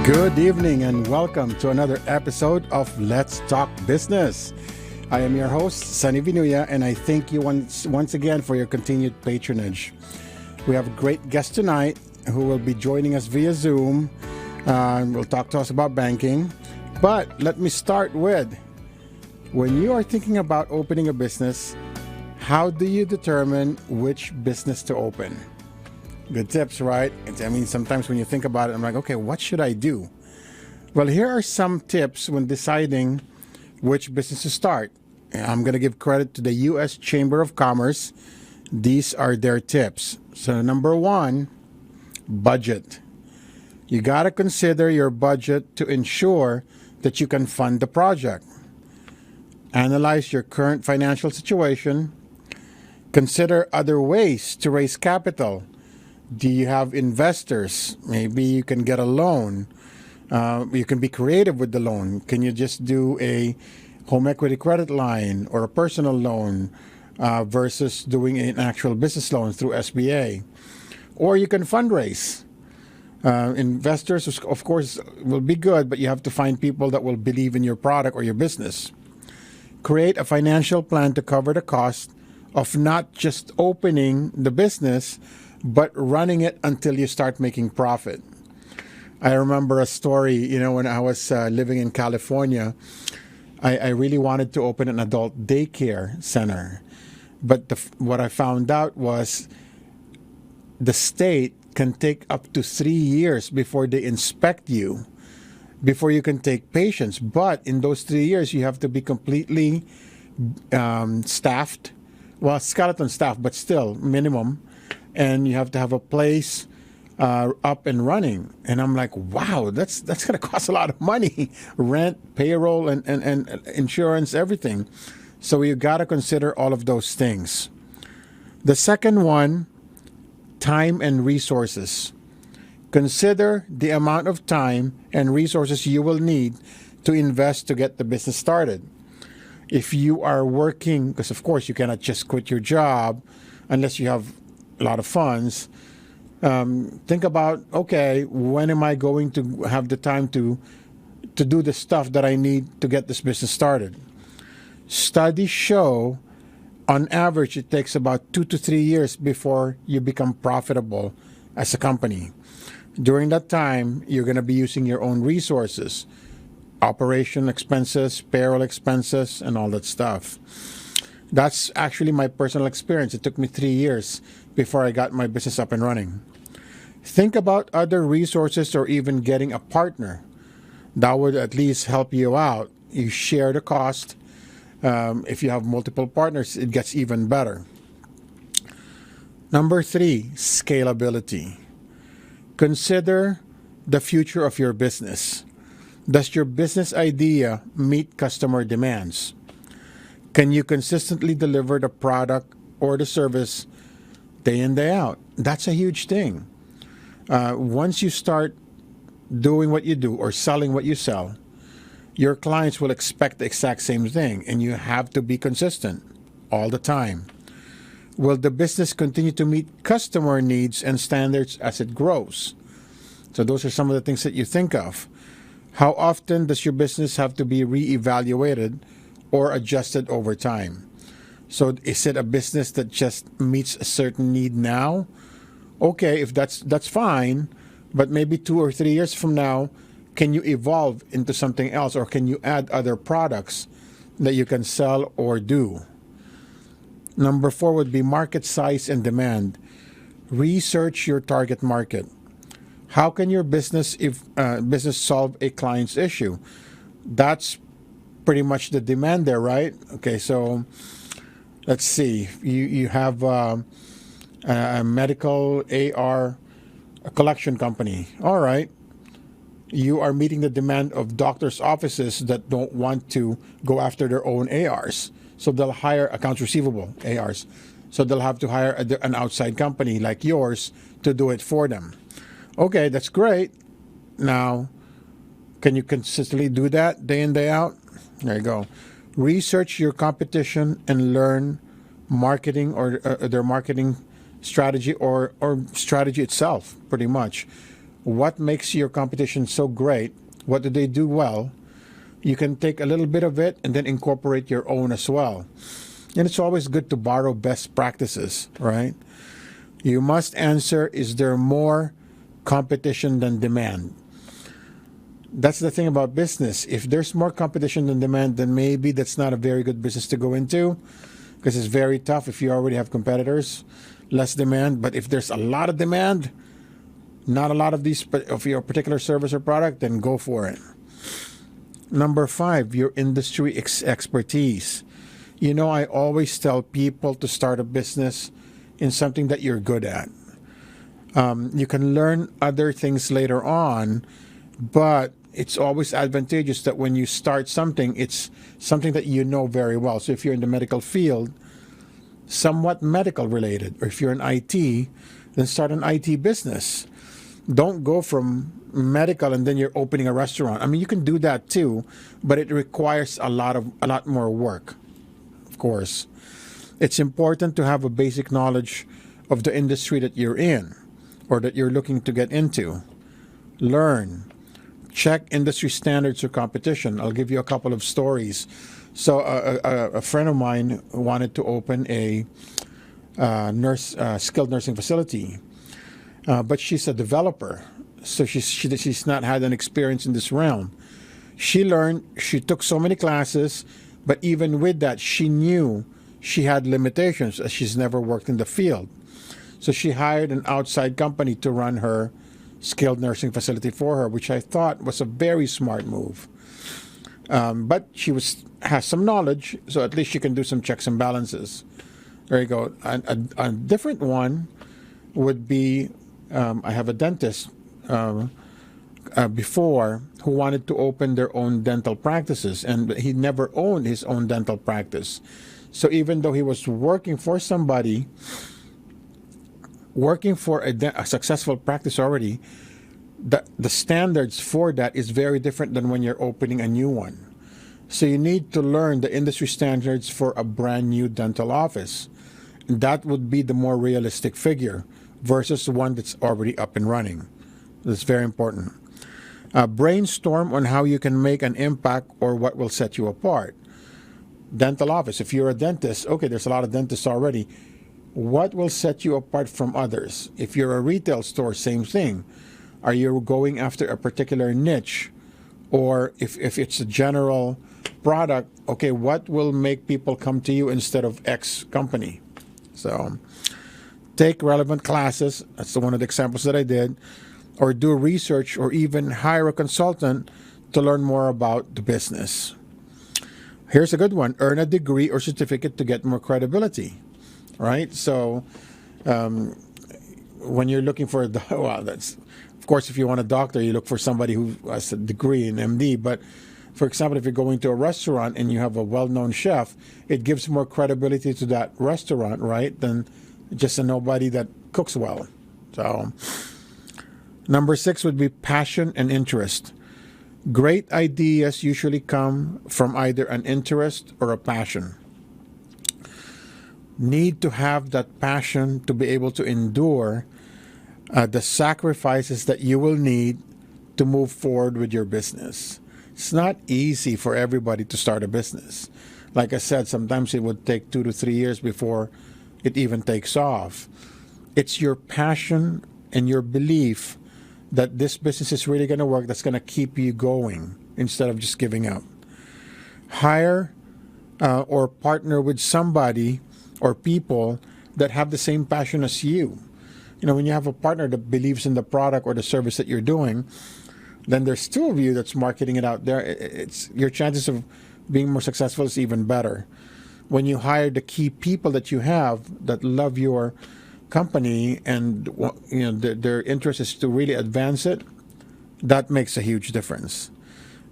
Good evening and welcome to another episode of Let's Talk Business. I am your host, Sonny Vinuya, and I thank you once again for your continued patronage. We have a great guest tonight who will be joining us via Zoom. Will talk to us about banking. But let me start with, when you are thinking about opening a business, how do you determine which business to open? Good tips, right? I mean, sometimes when you think about it, I'm like, okay, what should I do? Well, here are some tips when deciding which business to start. I'm going to give credit to the U.S. Chamber of Commerce. These are their tips. So number one, budget. You got to consider your budget to ensure that you can fund the project. Analyze your current financial situation. Consider other ways to raise capital. Do you have investors? Maybe you can get a loan. You can be creative with the loan. Can you just do a home equity credit line or a personal loan versus doing an actual business loan through SBA? Or you can fundraise. Investors, of course, will be good, but you have to find people that will believe in your product or your business. Create a financial plan to cover the cost of not just opening the business, but running it until you start making profit. I remember a story, when I was living in California, I really wanted to open an adult daycare center. But what I found out was the state can take up to 3 years before they inspect you, before you can take patients. But in those 3 years, you have to be completely staffed. Well, skeleton staff, but still minimum. And you have to have a place up and running. And I'm like, wow, that's going to cost a lot of money. Rent, payroll, and insurance, everything. So you got to consider all of those things. The second one, time and resources. Consider the amount of time and resources you will need to invest to get the business started. If you are working, because of course you cannot just quit your job unless you have a lot of funds. Think about, okay, when am I going to have the time to do the stuff that I need to get this business started? Studies show, on average, it takes about 2 to 3 years before you become profitable as a company. During that time, you're going to be using your own resources, operation expenses, payroll expenses, and all that stuff. That's actually my personal experience. It took me 3 years before I got my business up and running. Think about other resources or even getting a partner. That would at least help you out. You share the cost. If you have multiple partners, it gets even better. Number 3, scalability. Consider the future of your business. Does your business idea meet customer demands? Can you consistently deliver the product or the service day in, day out? That's a huge thing. Once you start doing what you do or selling what you sell, your clients will expect the exact same thing, and you have to be consistent all the time. Will the business continue to meet customer needs and standards as it grows? So those are some of the things that you think of. How often does your business have to be reevaluated or adjusted over time? So is it a business that just meets a certain need now? Okay, if that's fine, but maybe 2 or 3 years from now, can you evolve into something else, or can you add other products that you can sell or do? Number 4 would be market size and demand. Research your target market. How can your business solve a client's issue? That's pretty much the demand there, right? Okay, so let's see. You have a medical AR collection company. All right. You are meeting the demand of doctors' offices that don't want to go after their own ARs. So they'll hire accounts receivable ARs. So they'll have to hire an outside company like yours to do it for them. Okay, that's great. Now, can you consistently do that day in, day out? There you go. Research your competition and learn marketing or their marketing strategy or strategy itself, pretty much. What makes your competition so great? What do they do well? You can take a little bit of it and then incorporate your own as well. And it's always good to borrow best practices, right? You must answer, is there more competition than demand? That's the thing about business. If there's more competition than demand, then maybe that's not a very good business to go into, because it's very tough if you already have competitors, less demand. But if there's a lot of demand, not a lot of these of your particular service or product, then go for it. Number 5, your industry expertise. You know, I always tell people to start a business in something that you're good at. You can learn other things later on, but it's always advantageous that when you start something, it's something that you know very well. So if you're in the medical field, somewhat medical related, or if you're in IT, then start an IT business. Don't go from medical and then you're opening a restaurant. I mean, you can do that too, but it requires a lot more work. Of course, it's important to have a basic knowledge of the industry that you're in or that you're looking to get into. Learn. Check industry standards or competition. I'll give you a couple of stories. So a friend of mine wanted to open a skilled nursing facility, but she's a developer, so she's not had an experience in this realm. She took so many classes, but even with that, she knew she had limitations as she's never worked in the field. So she hired an outside company to run her skilled nursing facility for her, which I thought was a very smart move. But she has some knowledge, so at least she can do some checks and balances. There you go. A different one would be, I have a dentist before who wanted to open their own dental practices, and he never owned his own dental practice. So even though he was working for somebody, working for a successful practice already, the standards for that is very different than when you're opening a new one. So you need to learn the industry standards for a brand new dental office. And that would be the more realistic figure versus one that's already up and running. That's very important. Brainstorm on how you can make an impact or what will set you apart. Dental office, if you're a dentist, okay, there's a lot of dentists already. What will set you apart from others? If you're a retail store, same thing. Are you going after a particular niche? Or if it's a general product, okay, what will make people come to you instead of X company? So take relevant classes. That's one of the examples that I did. Or do research or even hire a consultant to learn more about the business. Here's a good one. Earn a degree or certificate to get more credibility. Right? So when you're looking for that's, of course, if you want a doctor, you look for somebody who has a degree in MD. But for example, if you're going to a restaurant and you have a well-known chef, it gives more credibility to that restaurant, right, than just a nobody that cooks well. So number 6 would be passion and interest. Great ideas usually come from either an interest or a passion. Need to have that passion to be able to endure the sacrifices that you will need to move forward with your business. It's not easy for everybody to start a business. Like I said, sometimes it would take 2 to 3 years before it even takes off. It's your passion and your belief that this business is really going to work that's going to keep you going instead of just giving up. Hire or partner with somebody or people that have the same passion as you. You know, when you have a partner that believes in the product or the service that you're doing, then there's 2 of you that's marketing it out there. It's your chances of being more successful is even better. When you hire the key people that you have that love your company and their interest is to really advance it, that makes a huge difference.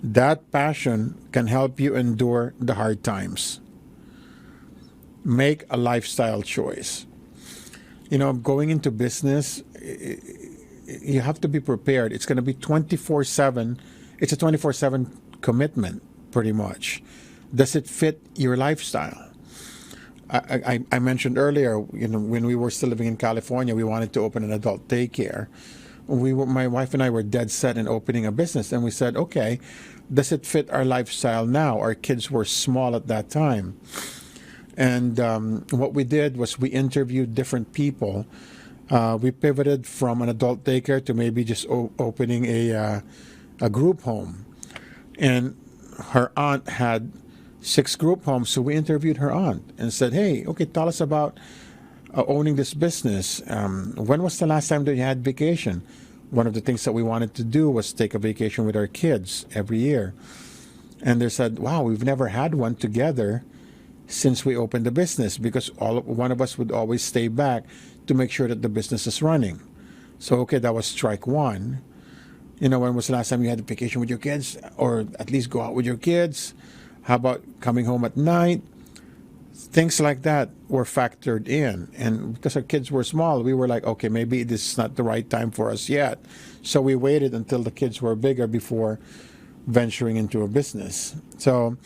That passion can help you endure the hard times. Make a lifestyle choice. You know, going into business, you have to be prepared. It's going to be 24/7. It's a 24/7 commitment, pretty much. Does it fit your lifestyle? I mentioned earlier, when we were still living in California, we wanted to open an adult daycare. my wife and I were dead set in opening a business, and we said, okay, does it fit our lifestyle now? Our kids were small at that time, and what we did was we interviewed different people. We pivoted from an adult daycare to maybe just opening a group home, and her aunt had 6 group homes, so we interviewed her aunt and said, hey, okay, tell us about owning this business. When was the last time that you had vacation? One of the things that we wanted to do was take a vacation with our kids every year. And they said, wow, we've never had one together since we opened the business, because one of us would always stay back to make sure that the business is running. So, okay, that was strike one. When was the last time you had a vacation with your kids, or at least go out with your kids? How about coming home at night? Things like that were factored in. And because our kids were small, we were like, okay, maybe this is not the right time for us yet. So we waited until the kids were bigger before venturing into a business. So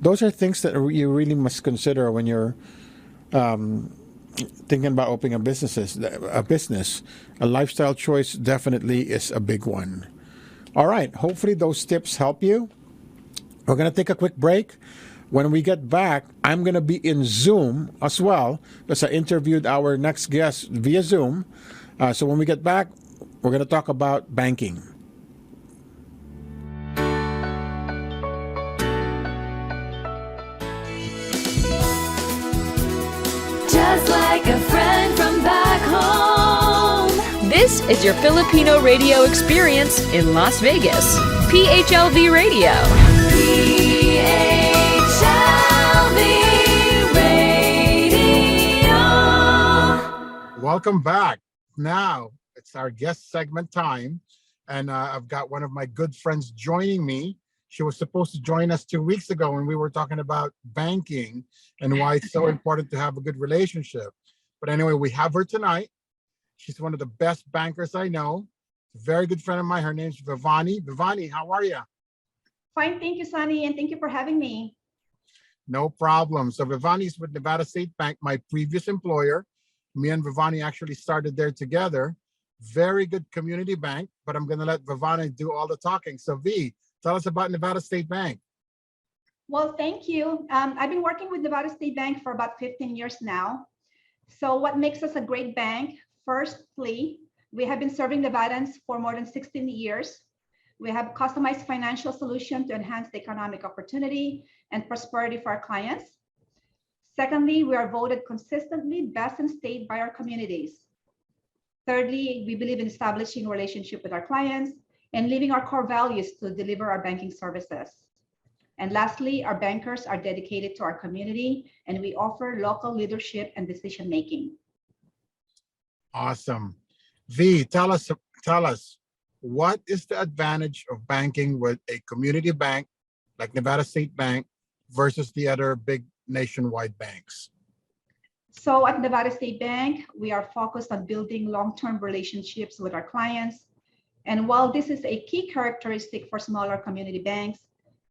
those are things that you really must consider when you're thinking about opening a business. A lifestyle choice definitely is a big one. All right, hopefully those tips help you. We're going to take a quick break. When we get back, I'm going to be in Zoom as well, because I interviewed our next guest via Zoom. So when we get back, we're going to talk about banking. Just like a friend from back home. This is your Filipino radio experience in Las Vegas. PHLV Radio. Welcome back. Now it's our guest segment time, and I've got one of my good friends joining me. She was supposed to join us 2 weeks ago when we were talking about banking and why it's so important to have a good relationship. But anyway, we have her tonight. She's one of the best bankers I know. A very good friend of mine. Her name's Vivani. Vivani, how are you? Fine, thank you, Sonny, and thank you for having me. No problem. So Vivani's with Nevada State Bank, my previous employer. Me and Vivani actually started there together. Very good community bank, but I'm going to let Vivani do all the talking. So V, tell us about Nevada State Bank. Well, thank you. I've been working with Nevada State Bank for about 15 years now. So what makes us a great bank? Firstly, we have been serving Nevadans for more than 16 years. We have customized financial solutions to enhance the economic opportunity and prosperity for our clients. Secondly, we are voted consistently best in state by our communities. Thirdly, we believe in establishing a relationship with our clients and living our core values to deliver our banking services. And lastly, our bankers are dedicated to our community, and we offer local leadership and decision making. Awesome. V, tell us, what is the advantage of banking with a community bank like Nevada State Bank versus the other big nationwide banks? So at Nevada State Bank, we are focused on building long-term relationships with our clients. And while this is a key characteristic for smaller community banks,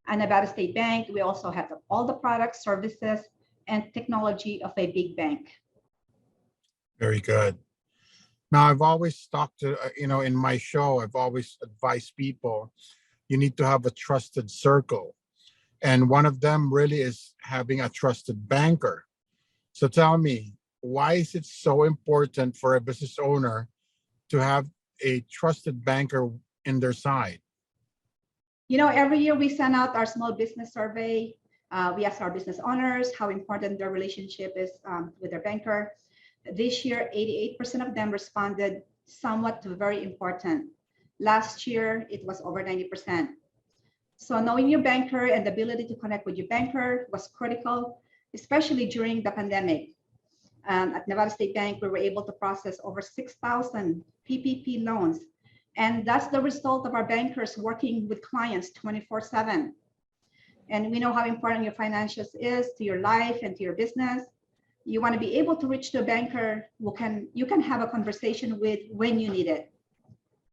at Nevada State Bank, we also have all the products, services, and technology of a big bank. Very good. Now, I've always talked to, in my show, I've always advised people, you need to have a trusted circle. And one of them really is having a trusted banker. So tell me, why is it so important for a business owner to have a trusted banker in their side? Every year we send out our small business survey. We ask our business owners how important their relationship is with their banker. This year, 88% of them responded somewhat to very important. Last year, it was over 90%. So knowing your banker and the ability to connect with your banker was critical, especially during the pandemic. At Nevada State Bank, we were able to process over 6,000 PPP loans. And that's the result of our bankers working with clients 24/7. And we know how important your financials is to your life and to your business. You want to be able to reach the banker who you can have a conversation with when you need it.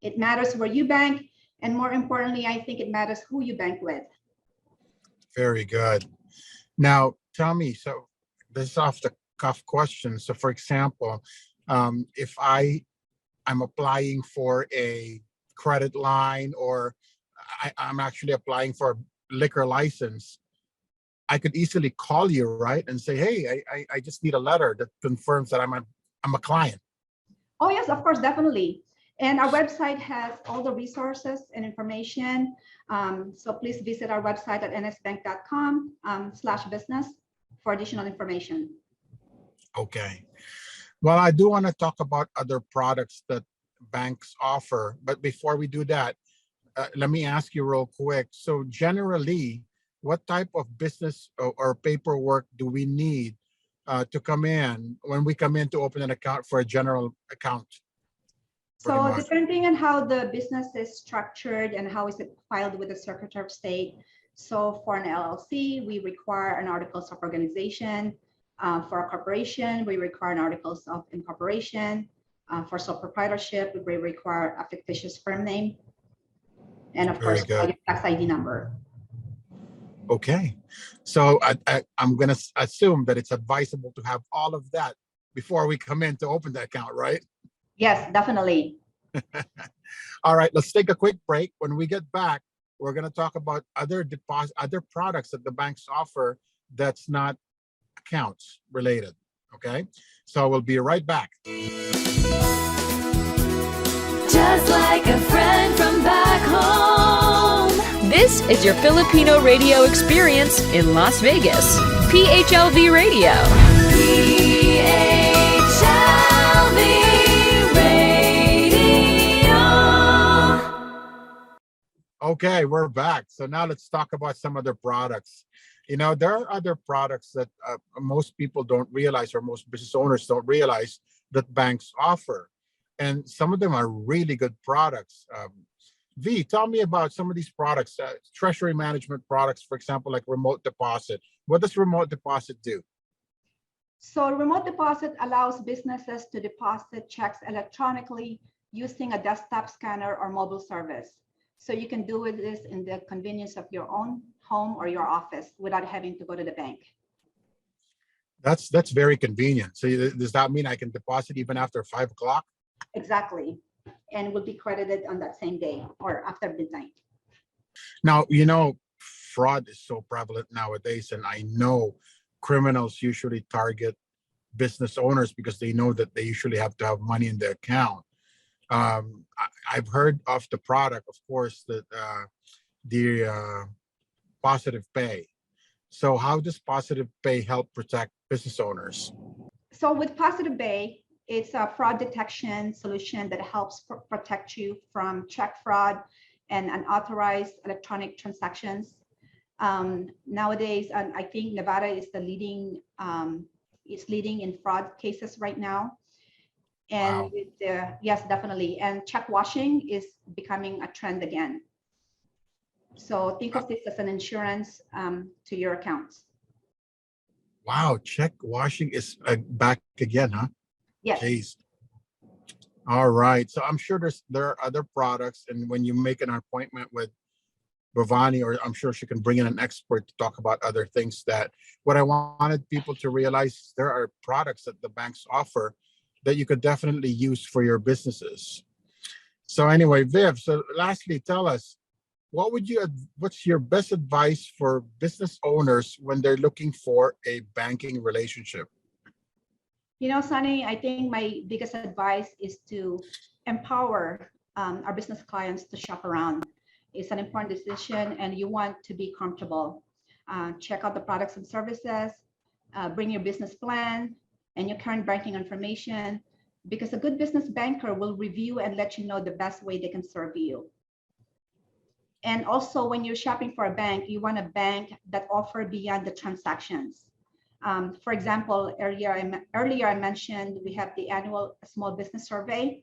It matters where you bank, and more importantly, I think it matters who you bank with. Very good. Now, tell me, so this is off the cuff question. So for example, if I I'm applying for a credit line, or I'm actually applying for a liquor license, I could easily call you, right, and say, "Hey, I just need a letter that confirms that I'm a client." Oh, yes, of course, definitely. And our website has all the resources and information. So please visit our website at nsbank.com/business for additional information. Okay. Well, I do want to talk about other products that banks offer, but before we do that, let me ask you real quick. So generally, what type of business or paperwork do we need to come in when we come in to open an account for a general account? Pretty So much. depending on how the business is structured and how is it filed with the Secretary of State. So for an LLC, we require an articles of organization. For a corporation, we require an articles of incorporation. For sole proprietorship, we require a fictitious firm name. And of Very course, good. your tax ID number. Okay. So I'm going to assume that it's advisable to have all of that before we come in to open the account, right? Yes, definitely. All right, let's take a quick break. When we get back, we're going to talk about other products that the banks offer that's not accounts related. Okay, so we'll be right back. Just like a friend from back home. This is your Filipino radio experience in Las Vegas. PHLV Radio. PHLV Radio. Okay, we're back. So now let's talk about some other products. You know, there are other products that most people don't realize, or most business owners don't realize, that banks offer. And some of them are really good products. V, tell me about some of these products, treasury management products, for example, like remote deposit. What does remote deposit do? So remote deposit allows businesses to deposit checks electronically using a desktop scanner or mobile service. So you can do this in the convenience of your own home or your office without having to go to the bank. That's very convenient. So does that mean I can deposit even after 5 o'clock? Exactly. And will be credited on that same day or after midnight. Now, you know, fraud is so prevalent nowadays, and I know criminals usually target business owners because they know that they usually have to have money in their account. I've heard of the product, of course, that the Positive Pay. So how does Positive Pay help protect business owners? So with Positive Pay, it's a fraud detection solution that helps protect you from check fraud and unauthorized electronic transactions. Nowadays, I think Nevada is the leading in fraud cases right now. And Wow. yes, definitely. And check washing is becoming a trend again. So think of this as an insurance to your accounts. Wow, check washing is back again, huh? Yes. Jeez. All right. So I'm sure there are other products, and when you make an appointment with Bhavani, or I'm sure she can bring in an expert to talk about other things. That what I wanted people to realize is there are products that the banks offer that you could definitely use for your businesses. So anyway, Viv, so lastly, tell us, what's your best advice for business owners when they're looking for a banking relationship? You know, Sonny, I think my biggest advice is to empower our business clients to shop around. It's an important decision, and you want to be comfortable. Check out the products and services, bring your business plan and your current banking information, because a good business banker will review and let you know the best way they can serve you. And also, when you're shopping for a bank, you want a bank that offers beyond the transactions. For example, earlier I mentioned we have the annual small business survey,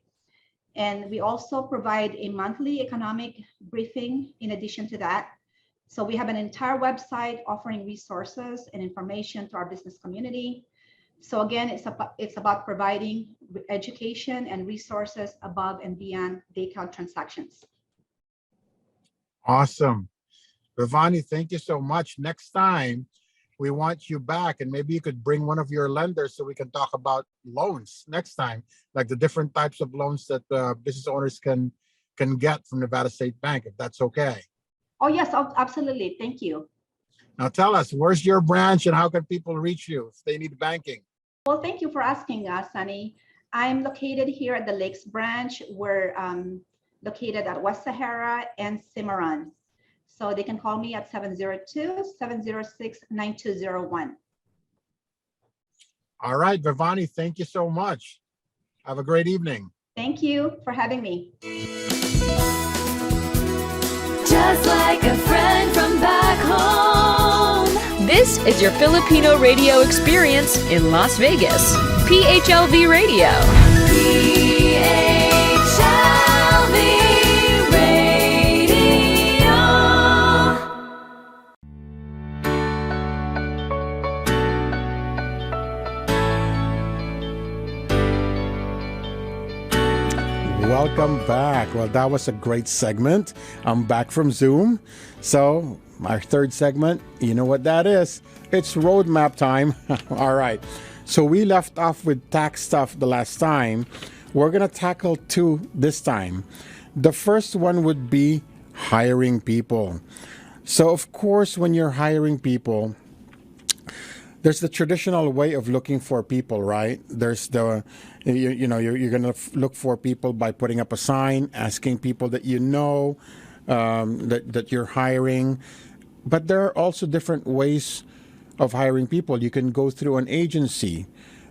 and we also provide a monthly economic briefing in addition to that. So we have an entire website offering resources and information to our business community. So again, it's about providing education and resources above and beyond the account transactions. Awesome. Bhavani, thank you so much. Next time, we want you back, and maybe you could bring one of your lenders so we can talk about loans next time, like the different types of loans that business owners can get from Nevada State Bank, if that's okay. Oh, yes, absolutely. Thank you. Now tell us, where's your branch and how can people reach you if they need banking? Well, thank you for asking us, Sunny. I'm located here at the Lakes branch. We're located at West Sahara and Cimarron. So they can call me at 702-706-9201. All right, Vivani, thank you so much. Have a great evening. Thank you for having me. Just like a friend from back home. This is your Filipino radio experience in Las Vegas. PHLV Radio. PHLV Radio. Welcome back. Well, that was a great segment. I'm back from Zoom. So, our third segment, you know what that is. It's roadmap time. All right. So, we left off with tax stuff the last time. We're going to tackle two this time. The first one would be hiring people. So, of course, when you're hiring people, there's the traditional way of looking for people, right? There's the, you're going to look for people by putting up a sign, asking people that you know, that you're hiring. But there are also different ways of hiring people. You can go through an agency.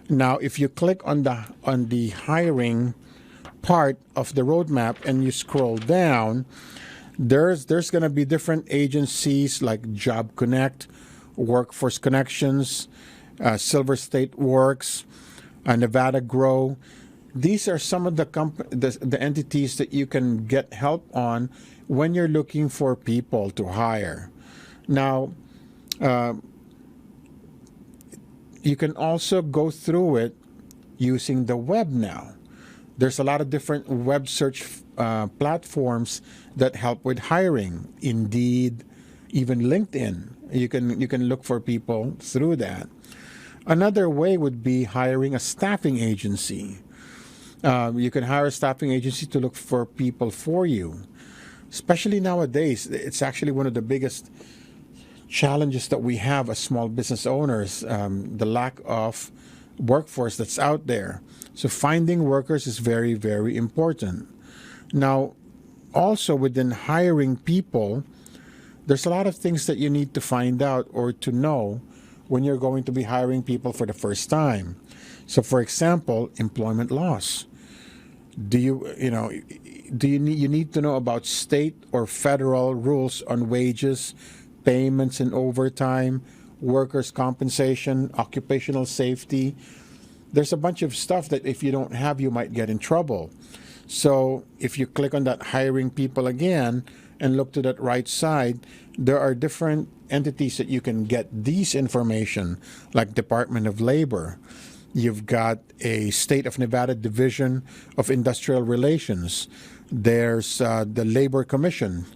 Now, if you click on the hiring part of the roadmap and you scroll down, there's going to be different agencies like Job Connect, Workforce Connections, Silver State Works, Nevada Grow. These are some of the entities that you can get help on when you're looking for people to hire. Now, you can also go through it using the web now. There's a lot of different web search platforms that help with hiring. Indeed, even LinkedIn. You can look for people through that. Another way would be hiring a staffing agency. You can hire a staffing agency to look for people for you. Especially nowadays, it's actually one of the biggest challenges that we have as small business owners, the lack of workforce that's out there. So finding workers is very, very important. Now, also within hiring people, there's a lot of things that you need to find out or to know when you're going to be hiring people for the first time. So, for example, employment laws. You need to know about state or federal rules on wages, payments and overtime, workers' compensation, occupational safety. There's a bunch of stuff that if you don't have, you might get in trouble. So if you click on that hiring people again and look to that right side, there are different entities that you can get these information, like Department of Labor. You've got a State of Nevada Division of Industrial Relations. There's the Labor Commission.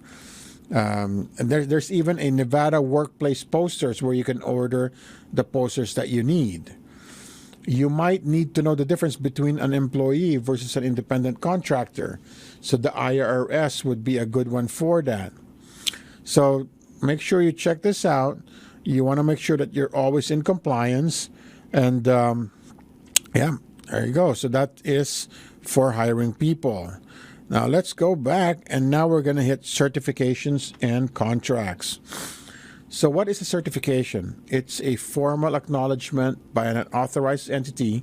And there's even a Nevada Workplace Posters where you can order the posters that you need. You might need to know the difference between an employee versus an independent contractor. So the IRS would be a good one for that. So make sure you check this out. You want to make sure that you're always in compliance. And yeah, there you go. So that is for hiring people. Now let's go back, and now we're going to hit certifications and contracts. So what is a certification? It's a formal acknowledgement by an authorized entity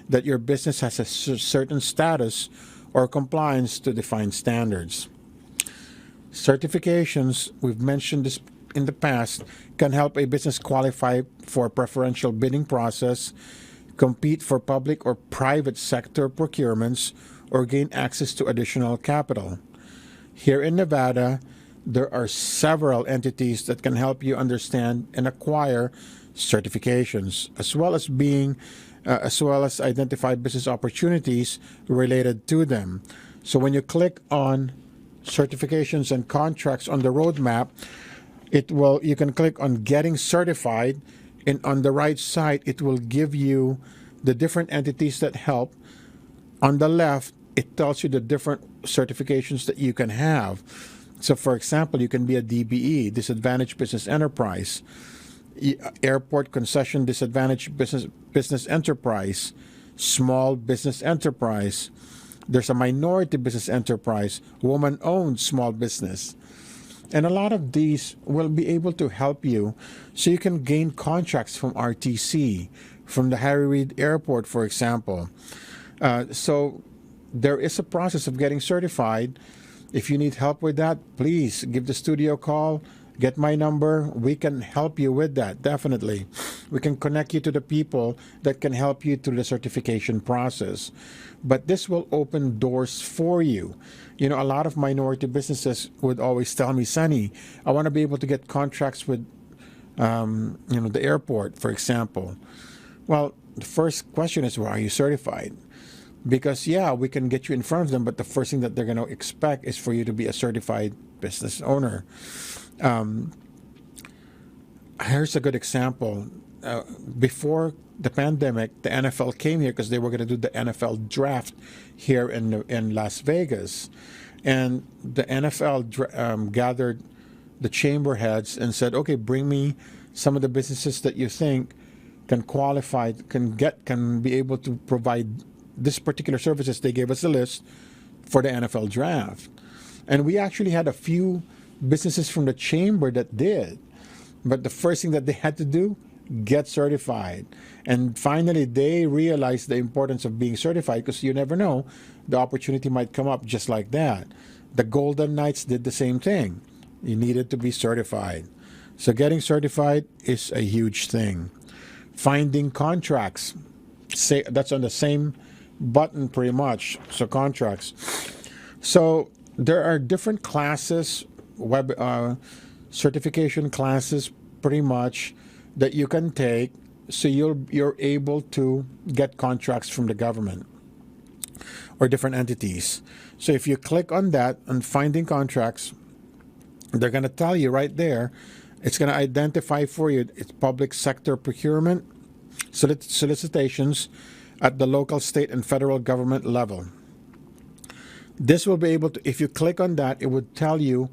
that your business has a certain status or compliance to defined standards. Certifications, we've mentioned this in the past, can help a business qualify for preferential bidding process, compete for public or private sector procurements, or gain access to additional capital. Here in Nevada, there are several entities that can help you understand and acquire certifications, as well as identify business opportunities related to them. So when you click on certifications and contracts on the roadmap, you can click on getting certified, And on the right side, it will give you the different entities that help. On the left, it tells you the different certifications that you can have. So, for example, you can be a DBE, Disadvantaged Business Enterprise, Airport Concession Disadvantaged Business Enterprise, Small Business Enterprise. There's a Minority Business Enterprise, Woman-Owned Small Business. And a lot of these will be able to help you so you can gain contracts from RTC, from the Harry Reid Airport, for example. So there is a process of getting certified. If you need help with that, please give the studio a call. Get my number. We can help you with that, definitely. We can connect you to the people that can help you through the certification process. But this will open doors for you. You know, a lot of minority businesses would always tell me, Sonny, I want to be able to get contracts with, the airport, for example. Well, the first question is, well, are you certified? Because, yeah, we can get you in front of them, but the first thing that they're going to expect is for you to be a certified business owner. Here's a good example. Before the pandemic, the NFL came here because they were going to do the NFL draft here in Las Vegas. And the NFL gathered the chamber heads and said, okay, bring me some of the businesses that you think can qualify, can be able to provide this particular services. They gave us a list for the NFL draft. And we actually had a few businesses from the chamber that did. But the first thing that they had to do, get certified. And finally, they realized the importance of being certified because you never know, the opportunity might come up just like that. The Golden Knights did the same thing. You needed to be certified. So getting certified is a huge thing. Finding contracts, that's on the same button pretty much. So contracts. So there are different classes, certification classes pretty much that you can take so you're able to get contracts from the government or different entities. So if you click on that and finding contracts, they're going to tell you right there, it's going to identify for you, it's public sector procurement, solicitations at the local, state, and federal government level. This will be able to, if you click on that, it would tell you,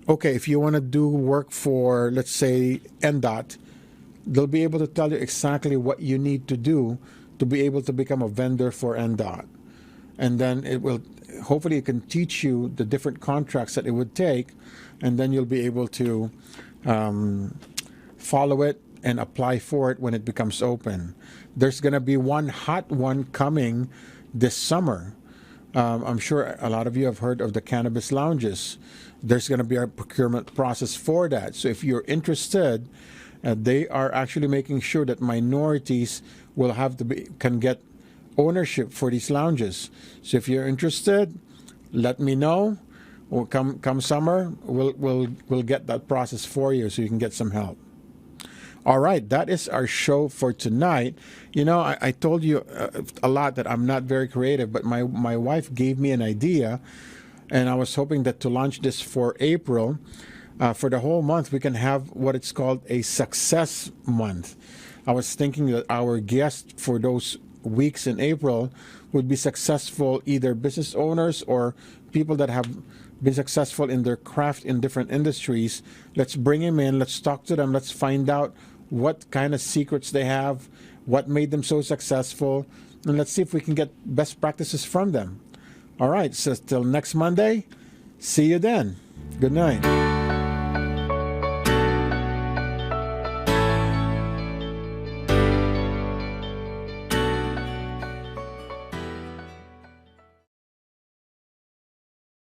okay, if you want to do work for, let's say, NDOT, they'll be able to tell you exactly what you need to do to be able to become a vendor for NDOT. And then it will, hopefully it can teach you the different contracts that it would take, and then you'll be able to follow it and apply for it when it becomes open. There's going to be one hot one coming this summer. I'm sure a lot of you have heard of the cannabis lounges. There's going to be a procurement process for that. So if you're interested, they are actually making sure that minorities will can get ownership for these lounges. So if you're interested, let me know. Or come summer, we'll get that process for you so you can get some help. All right, that is our show for tonight. You know, I told you a lot that I'm not very creative, but my wife gave me an idea, and I was hoping that to launch this for April, for the whole month, we can have what it's called a success month. I was thinking that our guests for those weeks in April would be successful, either business owners or people that have been successful in their craft in different industries. Let's bring them in, let's talk to them, let's find out what kind of secrets they have, what made them so successful, and let's see if we can get best practices from them. All right, so till next Monday, see you then. Good night.